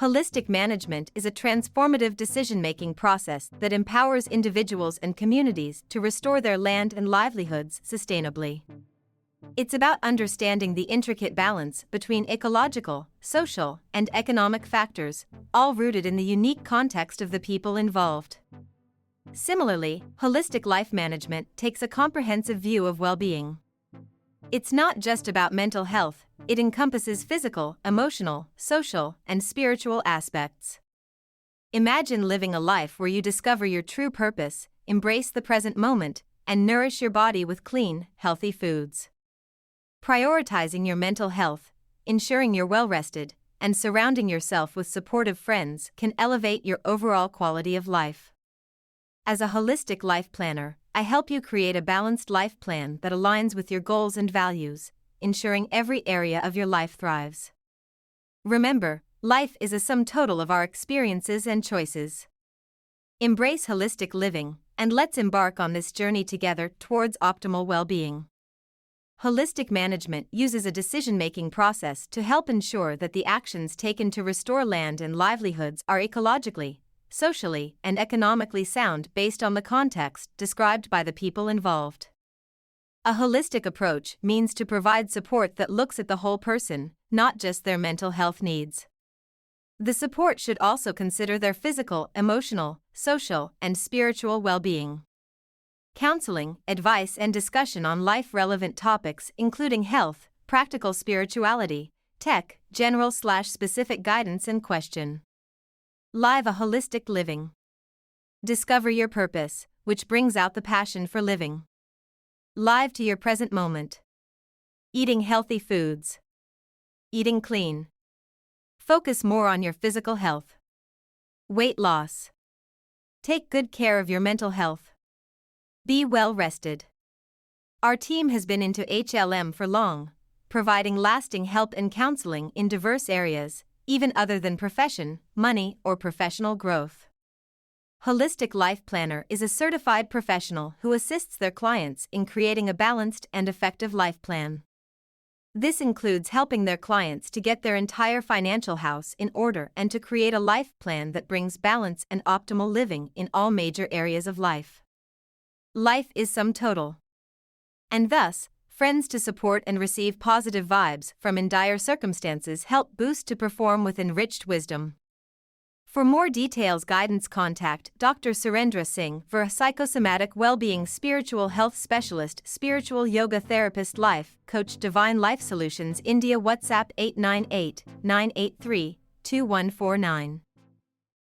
Holistic management is a transformative decision-making process that empowers individuals and communities to restore their land and livelihoods sustainably. It's about understanding the intricate balance between ecological, social, and economic factors, all rooted in the unique context of the people involved. Similarly, holistic life management takes a comprehensive view of well-being. It's not just about mental health, it encompasses physical, emotional, social, and spiritual aspects. Imagine living a life where you discover your true purpose, embrace the present moment, and nourish your body with clean, healthy foods. Prioritizing your mental health, ensuring you're well-rested, and surrounding yourself with supportive friends can elevate your overall quality of life. As a holistic life planner, I help you create a balanced life plan that aligns with your goals and values, ensuring every area of your life thrives. Remember, life is a sum total of our experiences and choices. Embrace holistic living, and let's embark on this journey together towards optimal well-being. Holistic management uses a decision-making process to help ensure that the actions taken to restore land and livelihoods are ecologically, socially, and economically sound based on the context described by the people involved. A holistic approach means to provide support that looks at the whole person, not just their mental health needs. The support should also consider their physical, emotional, social, and spiritual well-being. Counseling, advice, and discussion on life-relevant topics including health, practical spirituality, tech, general/specific guidance and question. Live a holistic living. Discover your purpose, which brings out the passion for living. Live to your present moment. Eating healthy foods. Eating clean. Focus more on your physical health. Weight loss. Take good care of your mental health. Be well rested. Our team has been into HLM for long, providing lasting help and counseling in diverse areas, even other than profession, money, or professional growth. Holistic Life Planner is a certified professional who assists their clients in creating a balanced and effective life plan. This includes helping their clients to get their entire financial house in order and to create a life plan that brings balance and optimal living in all major areas of life. Life is sum total. And thus, friends to support and receive positive vibes from in dire circumstances help boost to perform with enriched wisdom. For more details, guidance, contact Dr. Surendra Singh for a psychosomatic well-being spiritual health specialist, spiritual yoga therapist, life coach, Divine Life Solutions India. WhatsApp 898 983 2149.